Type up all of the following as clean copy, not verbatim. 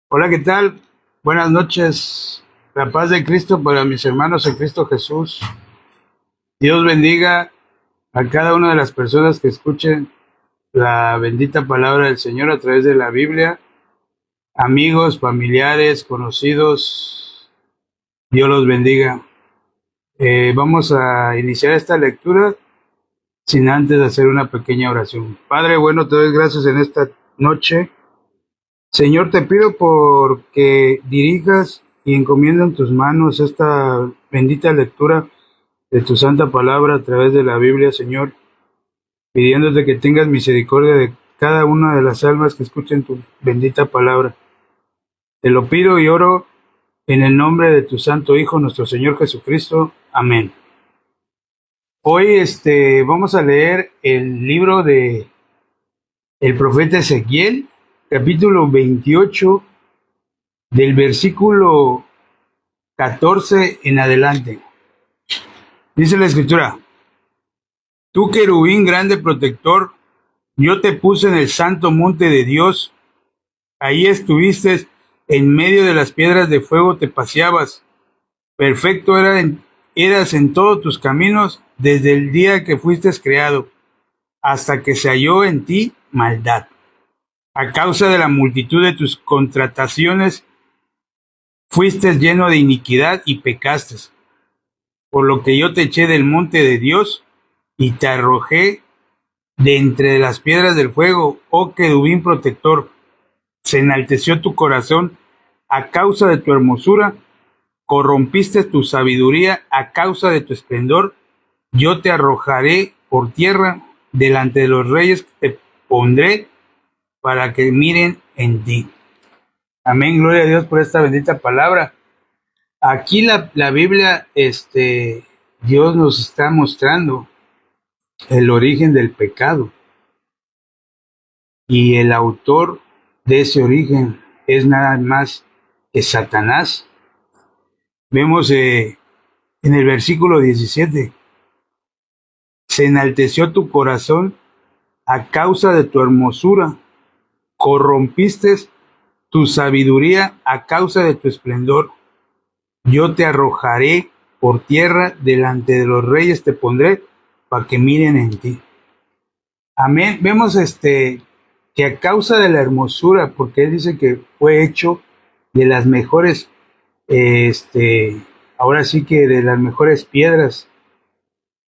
Hola, ¿qué tal? Buenas noches. La paz de Cristo para mis hermanos en Cristo Jesús. Dios bendiga a cada una de las personas que escuchen la bendita palabra del Señor a través de la Biblia. Amigos, familiares, conocidos, Dios los bendiga. Vamos a iniciar esta lectura sin antes hacer una pequeña oración. Padre, bueno, te doy gracias en esta noche. Señor, te pido por que dirijas y encomiendo en tus manos esta bendita lectura de tu santa palabra a través de la Biblia, Señor, pidiéndote que tengas misericordia de cada una de las almas que escuchen tu bendita palabra. Te lo pido y oro en el nombre de tu santo Hijo, nuestro Señor Jesucristo. Amén. Hoy vamos a leer el libro de el profeta Ezequiel, capítulo 28, del versículo 14 en adelante. Dice la escritura: Tú, querubín grande protector, yo te puse en el santo monte de Dios. Ahí estuviste en medio de las piedras de fuego, te paseabas. Perfecto eras en todos tus caminos desde el día que fuiste creado, hasta que se halló en ti maldad. A causa de la multitud de tus contrataciones, fuiste lleno de iniquidad y pecaste. Por lo que yo te eché del monte de Dios y te arrojé de entre las piedras del fuego, oh querubín protector. Se enalteció tu corazón a causa de tu hermosura, corrompiste tu sabiduría a causa de tu esplendor. Yo te arrojaré por tierra delante de los reyes que te pondré para que miren en ti. Amén, gloria a Dios por esta bendita palabra. Aquí la Biblia, Dios nos está mostrando el origen del pecado, y el autor de ese origen es nada más que Satanás. Vemos en el versículo 17: se enalteció tu corazón a causa de tu hermosura, corrompiste tu sabiduría a causa de tu esplendor. Yo te arrojaré por tierra, delante de los reyes te pondré para que miren en ti. Amén. Vemos que a causa de la hermosura, porque él dice que fue hecho de las mejores, ahora sí que de las mejores piedras,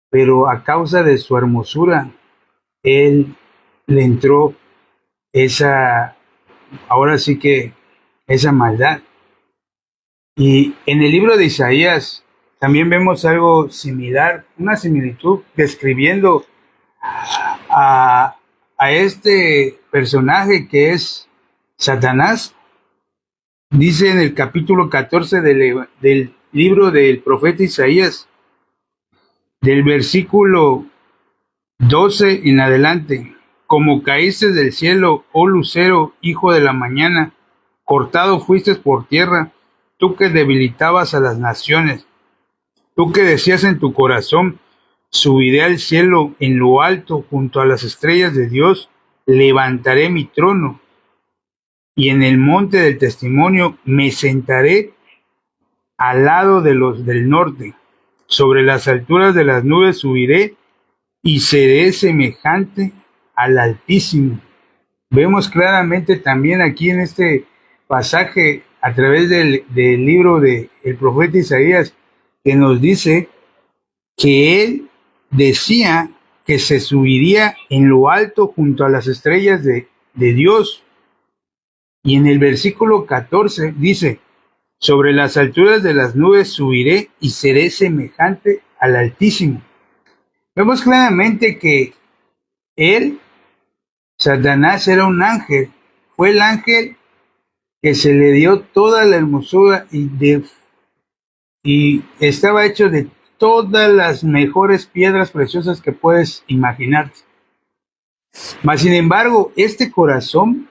pero a causa de su hermosura, él le entró esa, ahora sí que esa maldad. Y en el libro de Isaías también vemos algo similar, una similitud describiendo a, a este personaje que es Satanás. Dice en el capítulo 14 del libro del profeta Isaías, del versículo 12 en adelante: como caíste del cielo, oh lucero, hijo de la mañana, cortado fuiste por tierra, tú que debilitabas a las naciones, tú que decías en tu corazón: subiré al cielo, en lo alto, junto a las estrellas de Dios, levantaré mi trono, y en el monte del testimonio me sentaré al lado de los del norte. Sobre las alturas de las nubes subiré y seré semejante al Altísimo. Vemos claramente también aquí en este pasaje, a través del libro del profeta Isaías, que nos dice que él decía que se subiría en lo alto junto a las estrellas de Dios. Y en el versículo 14 dice: sobre las alturas de las nubes subiré y seré semejante al Altísimo. Vemos claramente que él, Satanás, era un ángel. Fue el ángel que se le dio toda la hermosura y estaba hecho de todas las mejores piedras preciosas que puedes imaginar. Mas, sin embargo, este corazón,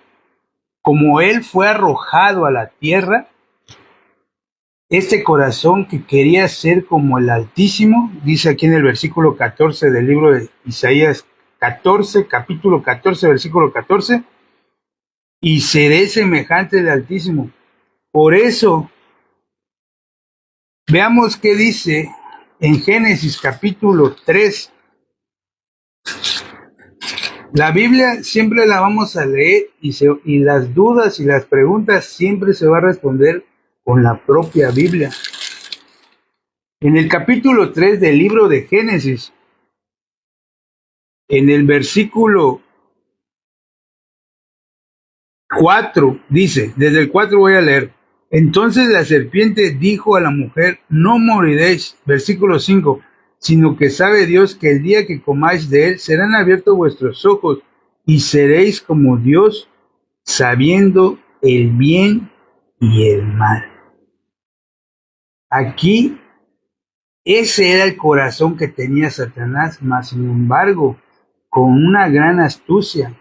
como él fue arrojado a la tierra, este corazón que quería ser como el Altísimo, dice aquí en el versículo 14 del libro de Isaías 14, capítulo 14, versículo 14: y seré semejante al Altísimo. Por eso, veamos qué dice en Génesis capítulo 3. La Biblia siempre la vamos a leer y las dudas y las preguntas siempre se va a responder con la propia Biblia. En el capítulo 3 del libro de Génesis, en el versículo 4, dice, desde el 4 voy a leer. Entonces la serpiente dijo a la mujer, no moriréis, versículo 5, sino que sabe Dios que el día que comáis de él serán abiertos vuestros ojos y seréis como Dios, sabiendo el bien y el mal. Aquí, ese era el corazón que tenía Satanás, mas sin embargo, con una gran astucia,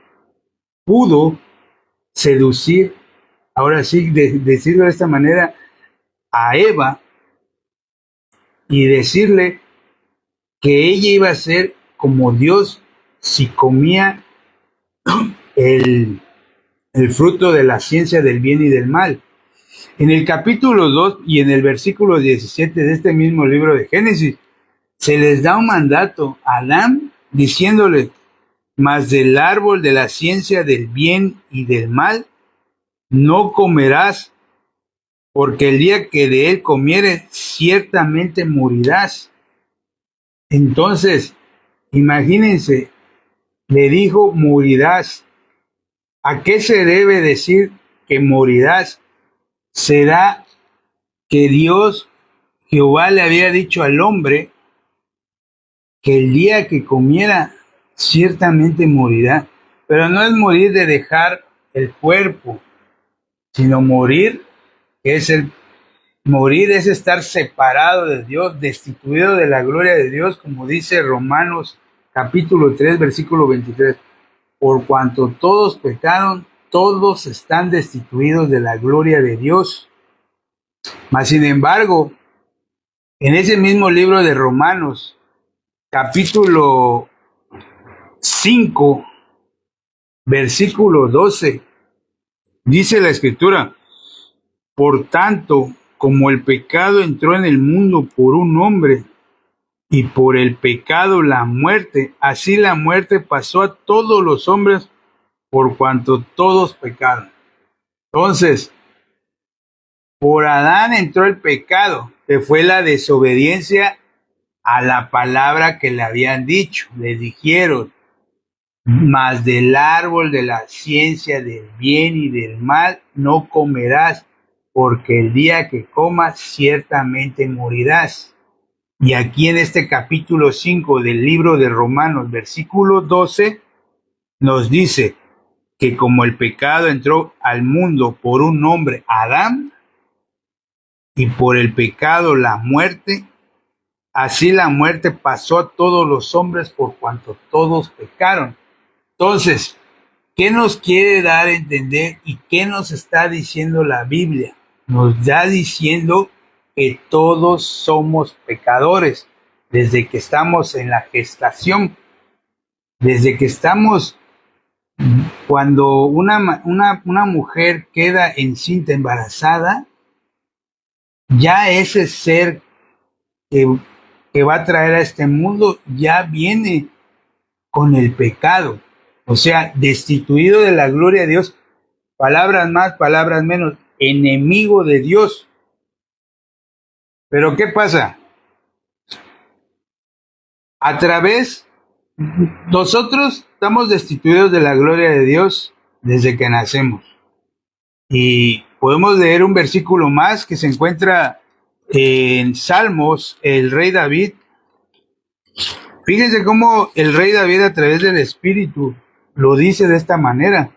pudo seducir, ahora sí, decirlo de esta manera, a Eva y decirle que ella iba a ser como Dios si comía el, el fruto de la ciencia del bien y del mal. En el capítulo 2 y en el versículo 17 de este mismo libro de Génesis, se les da un mandato a Adán diciéndole, mas del árbol de la ciencia del bien y del mal no comerás, porque el día que de él comieres, ciertamente morirás. Entonces, imagínense, le dijo, morirás. ¿A qué se debe decir que morirás? Será que Dios, Jehová, le había dicho al hombre que el día que comiera, ciertamente morirá. Pero no es morir de dejar el cuerpo, sino morir, que es morir es estar separado de Dios, destituido de la gloria de Dios, como dice Romanos capítulo 3, versículo 23. Por cuanto todos pecaron, todos están destituidos de la gloria de Dios. Mas sin embargo, en ese mismo libro de Romanos, capítulo 5, versículo 12, dice la Escritura, por tanto, como el pecado entró en el mundo por un hombre, y por el pecado la muerte, así la muerte pasó a todos los hombres por cuanto todos pecaron. Entonces, por Adán entró el pecado, que fue la desobediencia a la palabra que le habían dicho. Le dijeron, mas del árbol de la ciencia del bien y del mal no comerás, porque el día que comas ciertamente morirás. Y aquí en este capítulo 5 del libro de Romanos, versículo 12, nos dice que como el pecado entró al mundo por un hombre, Adán, y por el pecado la muerte, así la muerte pasó a todos los hombres por cuanto todos pecaron. Entonces, ¿qué nos quiere dar a entender y qué nos está diciendo la Biblia? Nos está diciendo que todos somos pecadores desde que estamos en la gestación, desde que estamos, cuando una mujer queda encinta, embarazada, ya ese ser que va a traer a este mundo ya viene con el pecado, o sea, destituido de la gloria de Dios, palabras más, palabras menos, enemigo de Dios. Pero ¿qué pasa? A través, nosotros estamos destituidos de la gloria de Dios desde que nacemos. Y podemos leer un versículo más que se encuentra en Salmos, el rey David. Fíjense cómo el rey David a través del Espíritu lo dice de esta manera.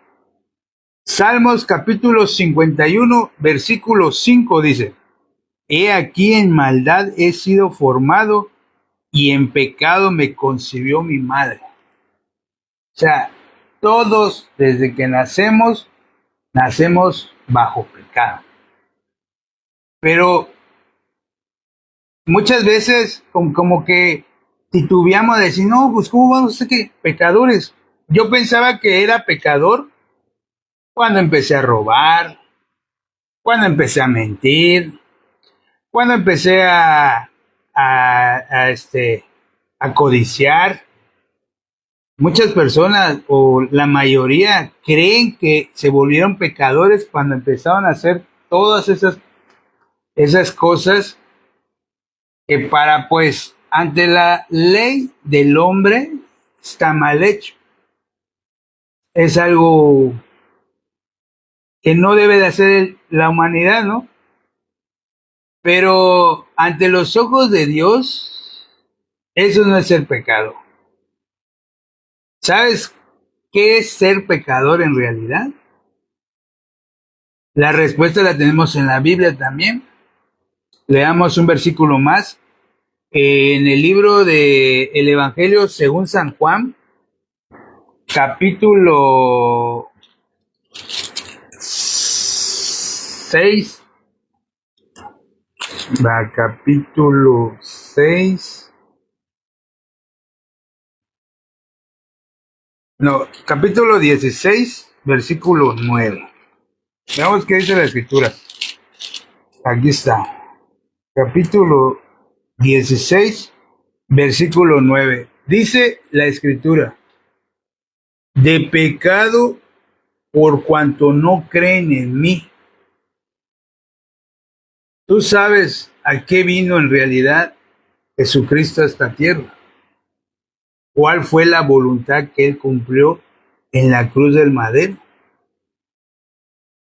Salmos capítulo 51, versículo 5 dice, he aquí en maldad he sido formado y en pecado me concibió mi madre. O sea, todos desde que nacemos bajo pecado. Pero muchas veces como que titubeamos de decir, no, pues ¿cómo vamos a ser que pecadores? Yo pensaba que era pecador cuando empecé a robar, cuando empecé a mentir, cuando empecé a codiciar. Muchas personas o la mayoría creen que se volvieron pecadores cuando empezaron a hacer todas esas cosas que para pues ante la ley del hombre está mal hecho. Es algo que no debe de hacer la humanidad, ¿no? Pero ante los ojos de Dios, eso no es ser pecado. ¿Sabes qué es ser pecador en realidad? La respuesta la tenemos en la Biblia también. Leamos un versículo más. En el libro de el Evangelio según San Juan, capítulo 6, capítulo 6, no, capítulo 16, versículo 9. Veamos qué dice la escritura. Aquí está. Capítulo 16, versículo 9. Dice la escritura: de pecado por cuanto no creen en mí. Tú sabes a qué vino en realidad Jesucristo a esta tierra. ¿Cuál fue la voluntad que él cumplió en la cruz del madero?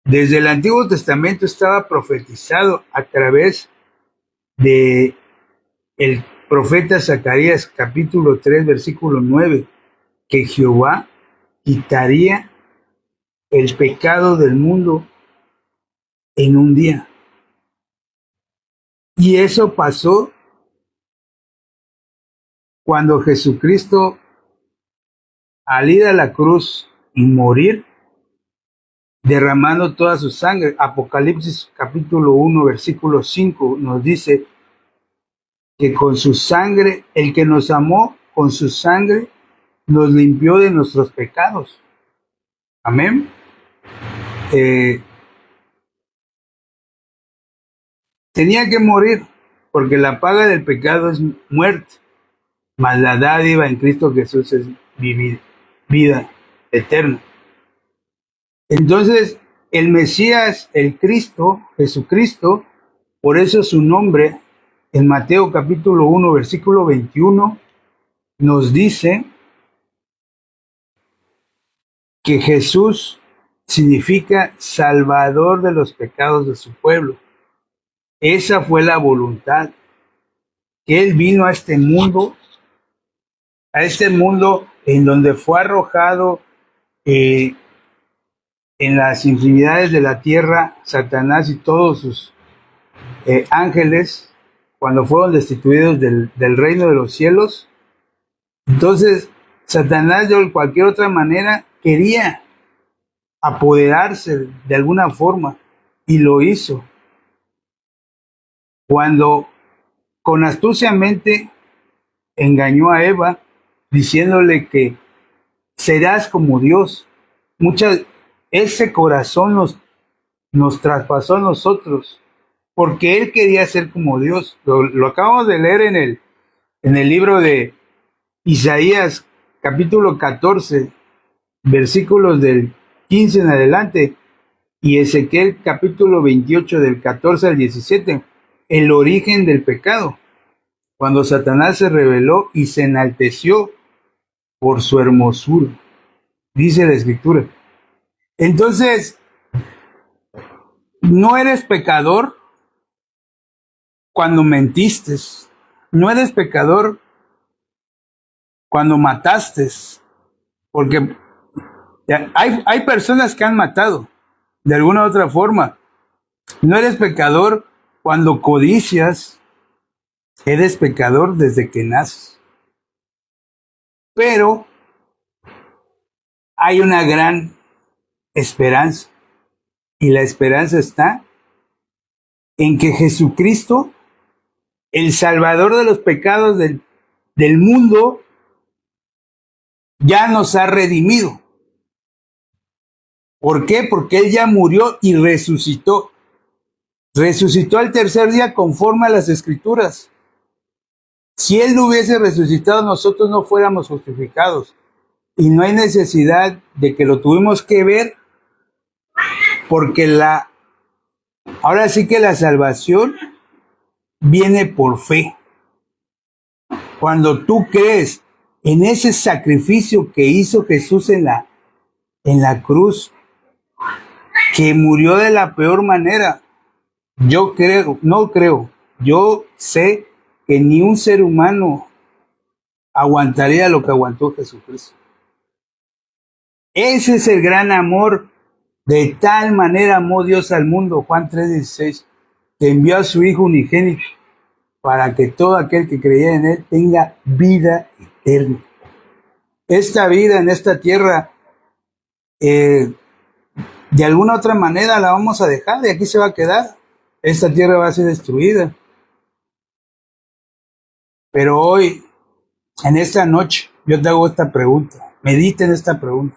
Desde el Antiguo Testamento estaba profetizado a través de el profeta Zacarías, capítulo 3, versículo 9, que Jehová quitaría el pecado del mundo en un día. Y eso pasó cuando Jesucristo, al ir a la cruz y morir, derramando toda su sangre. Apocalipsis capítulo 1, versículo 5 nos dice que con su sangre, el que nos amó, con su sangre, nos limpió de nuestros pecados. Amén. Tenía que morir, porque la paga del pecado es muerte, mas la dádiva en Cristo Jesús es vivir, vida eterna. Entonces, el Mesías, el Cristo, Jesucristo, por eso su nombre, en Mateo capítulo 1, versículo 21, nos dice que Jesús significa salvador de los pecados de su pueblo. Esa fue la voluntad, que Él vino a este mundo en donde fue arrojado en las infinidades de la tierra, Satanás y todos sus ángeles, cuando fueron destituidos del reino de los cielos. Entonces, Satanás de cualquier otra manera quería apoderarse de alguna forma y lo hizo. Cuando con astuciamente engañó a Eva diciéndole que serás como Dios. Ese corazón nos traspasó a nosotros porque él quería ser como Dios. Lo acabamos de leer en el libro de Isaías capítulo 14, versículos del 15 en adelante, y Ezequiel capítulo 28 del 14 al 17, el origen del pecado, cuando Satanás se rebeló y se enalteció por su hermosura, dice la escritura. Entonces, no eres pecador cuando mentiste, no eres pecador cuando mataste, porque hay personas que han matado de alguna u otra forma. No eres pecador cuando codicias, eres pecador desde que naces. Pero hay una gran esperanza, y la esperanza está en que Jesucristo, el Salvador de los pecados del mundo, ya nos ha redimido. ¿Por qué? Porque Él ya murió y resucitó. Resucitó al tercer día conforme a las Escrituras. Si Él no hubiese resucitado, nosotros no fuéramos justificados. Y no hay necesidad de que lo tuvimos que ver, porque ahora sí que la salvación viene por fe. Cuando tú crees en ese sacrificio que hizo Jesús en la cruz, que murió de la peor manera, yo sé que ni un ser humano aguantaría lo que aguantó Jesucristo. Ese es el gran amor. De tal manera amó Dios al mundo, Juan 3:16, que envió a su Hijo unigénito para que todo aquel que creyera en Él tenga vida eterna. Esta vida en esta tierra, de alguna otra manera la vamos a dejar, y aquí se va a quedar. Esta tierra va a ser destruida. Pero hoy, en esta noche, yo te hago esta pregunta. Medita en esta pregunta.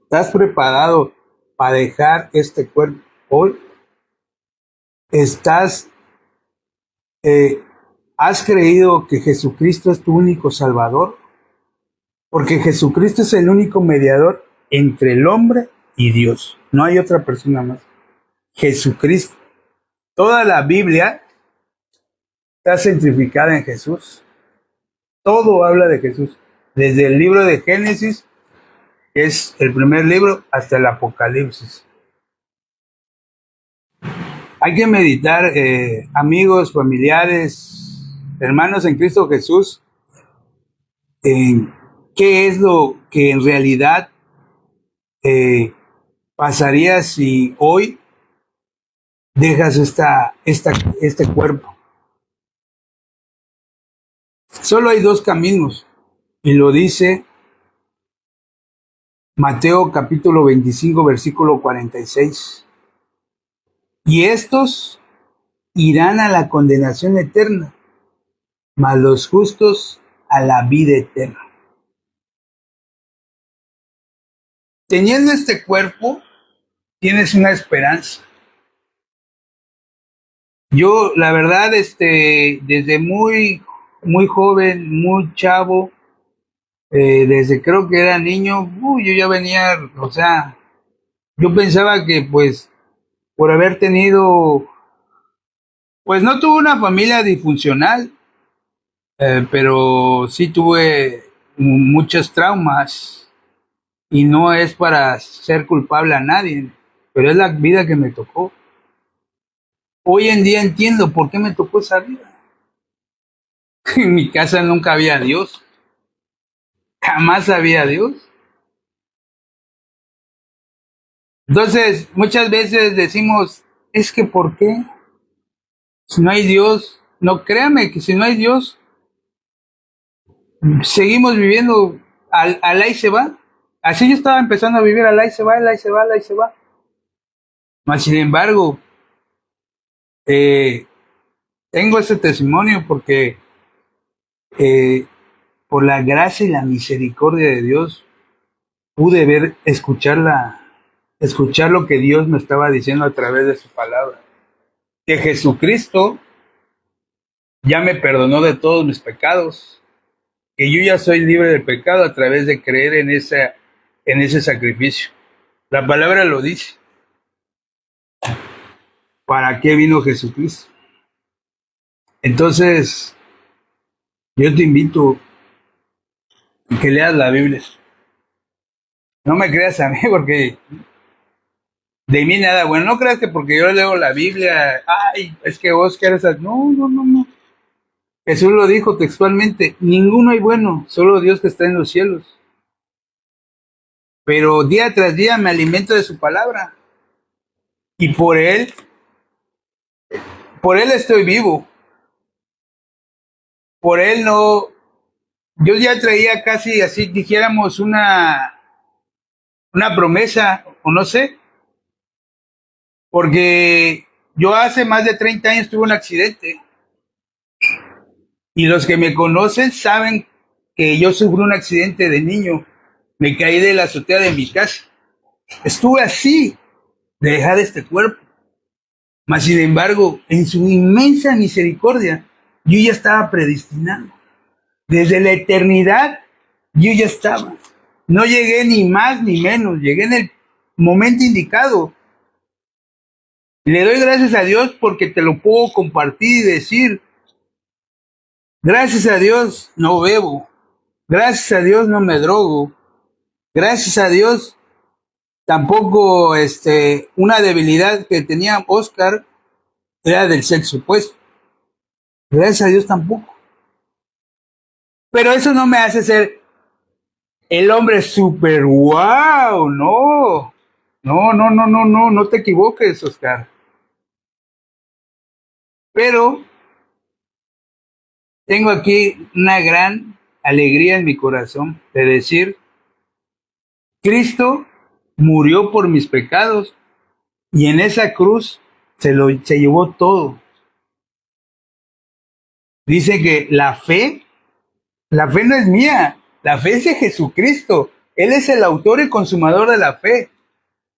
¿Estás preparado para dejar este cuerpo hoy? ¿Has creído que Jesucristo es tu único Salvador? Porque Jesucristo es el único mediador entre el hombre y Dios. No hay otra persona más. Jesucristo. Toda la Biblia está centrificada en Jesús. Todo habla de Jesús. Desde el libro de Génesis, que es el primer libro, hasta el Apocalipsis. Hay que meditar, amigos, familiares, hermanos en Cristo Jesús, en qué es lo que en realidad pasaría si hoy dejas este cuerpo. Solo hay dos caminos, y lo dice Mateo capítulo 25, versículo 46. Y estos irán a la condenación eterna, mas los justos a la vida eterna. Teniendo este cuerpo, tienes una esperanza. Yo, la verdad, desde muy, muy joven, muy chavo, desde creo que era niño, yo ya venía, o sea, yo pensaba que pues por haber tenido, pues no tuve una familia disfuncional, pero sí tuve muchos traumas, y no es para ser culpable a nadie, pero es la vida que me tocó. Hoy en día entiendo por qué me tocó esa vida. En mi casa nunca había Dios, jamás había Dios. Entonces, muchas veces decimos, es que ¿por qué? Si no hay Dios, no, créame que si no hay Dios, seguimos viviendo al ahí se va. Así yo estaba empezando a vivir al ahí se va, al ahí se va, al ahí se va. Mas, sin embargo, eh, tengo ese testimonio porque eh, por la gracia y la misericordia de Dios pude escuchar lo que Dios me estaba diciendo a través de su palabra. Que Jesucristo ya me perdonó de todos mis pecados, que yo ya soy libre del pecado a través de creer en ese sacrificio. La palabra lo dice. ¿Para qué vino Jesucristo? Entonces, yo te invito a que leas la Biblia. No me creas a mí porque de mí nada bueno. No creas que porque yo leo la Biblia, ay, es que vos quieres... No, no, no, no. Jesús lo dijo textualmente, ninguno hay bueno, solo Dios que está en los cielos. Pero día tras día me alimento de su palabra. Y por él estoy vivo. Por él no, yo ya traía casi así, dijéramos, una promesa, o no sé, porque yo hace más de 30 años tuve un accidente. Y los que me conocen saben que yo sufrí un accidente de niño. Me caí de la azotea de mi casa. Estuve así de dejar este cuerpo. Mas, sin embargo, en su inmensa misericordia, yo ya estaba predestinado. Desde la eternidad, yo ya estaba. No llegué ni más ni menos, llegué en el momento indicado. Le doy gracias a Dios porque te lo puedo compartir y decir, gracias a Dios no bebo, gracias a Dios no me drogo, gracias a Dios tampoco una debilidad que tenía Oscar era del sexo opuesto. Gracias a Dios tampoco. Pero eso no me hace ser el hombre super wow, no. No te equivoques, Oscar. Pero tengo aquí una gran alegría en mi corazón de decir, Cristo murió por mis pecados y en esa cruz se llevó todo. Dice que la fe no es mía, la fe es de Jesucristo. Él es el autor y consumador de la fe.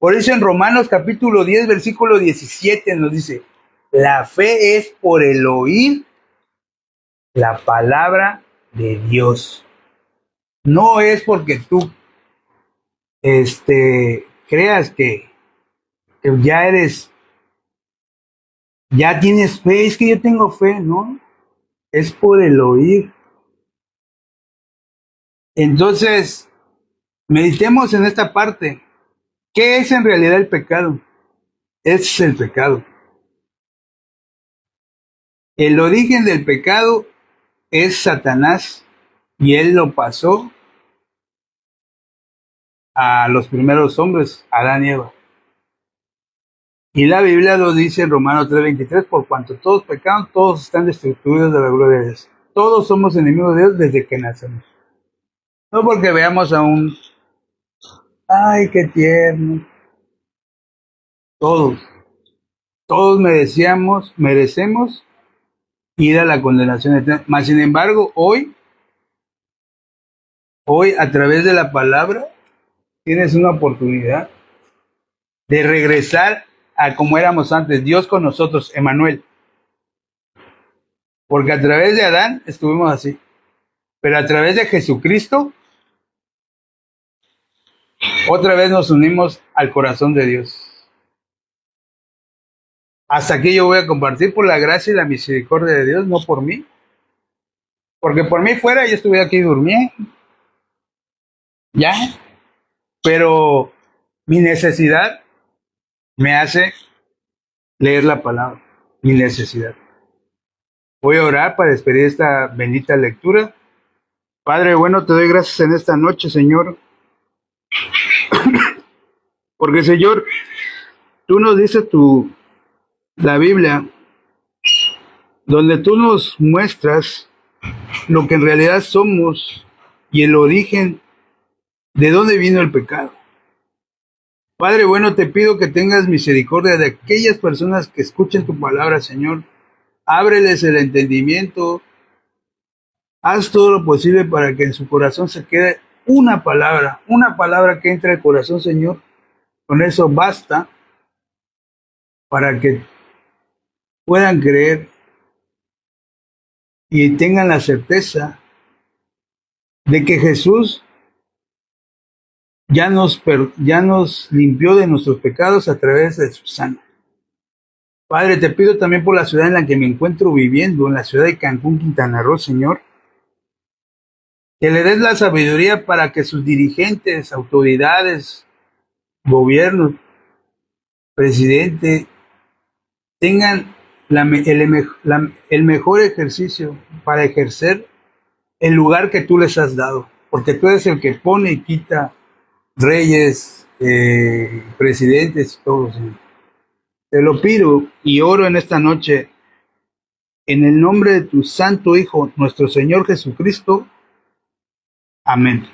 Por eso en Romanos capítulo 10, versículo 17 nos dice, la fe es por el oír la palabra de Dios. No es porque tú creas que ya tienes fe, es que yo tengo fe, ¿no? Es por el oír. Entonces, meditemos en esta parte. ¿Qué es en realidad el pecado? Es el pecado. El origen del pecado es Satanás y él lo pasó a los primeros hombres, Adán y Eva. Y la Biblia lo dice en Romanos 3:23, por cuanto todos pecaron, todos están destituidos de la gloria de Dios. Todos somos enemigos de Dios desde que nacemos. No porque veamos a un, ay, qué tierno. Todos merecemos ir a la condenación eterna. Mas, sin embargo, hoy, a través de la palabra, tienes una oportunidad de regresar a como éramos antes, Dios con nosotros, Emmanuel. Porque a través de Adán estuvimos así. Pero a través de Jesucristo, otra vez nos unimos al corazón de Dios. Hasta aquí yo voy a compartir por la gracia y la misericordia de Dios, no por mí. Porque por mí fuera yo estuviera aquí durmiendo. Ya. Pero mi necesidad me hace leer la palabra. Mi necesidad. Voy a orar para despedir esta bendita lectura. Padre bueno, te doy gracias en esta noche, Señor. Porque, Señor, tú nos dices la Biblia, donde tú nos muestras lo que en realidad somos y el origen de dónde vino el pecado. Padre bueno, te pido que tengas misericordia de aquellas personas que escuchen tu palabra, Señor. Ábreles el entendimiento. Haz todo lo posible para que en su corazón se quede una palabra que entre al corazón, Señor. Con eso basta para que puedan creer y tengan la certeza de que Jesús ya nos limpió de nuestros pecados a través de su sangre. Padre, te pido también por la ciudad en la que me encuentro viviendo, en la ciudad de Cancún, Quintana Roo, Señor, que le des la sabiduría para que sus dirigentes, autoridades, gobiernos, presidente, tengan el mejor ejercicio para ejercer el lugar que tú les has dado, porque tú eres el que pone y quita reyes, presidentes, todos. Te lo pido y oro en esta noche en el nombre de tu santo Hijo, nuestro Señor Jesucristo. Amén.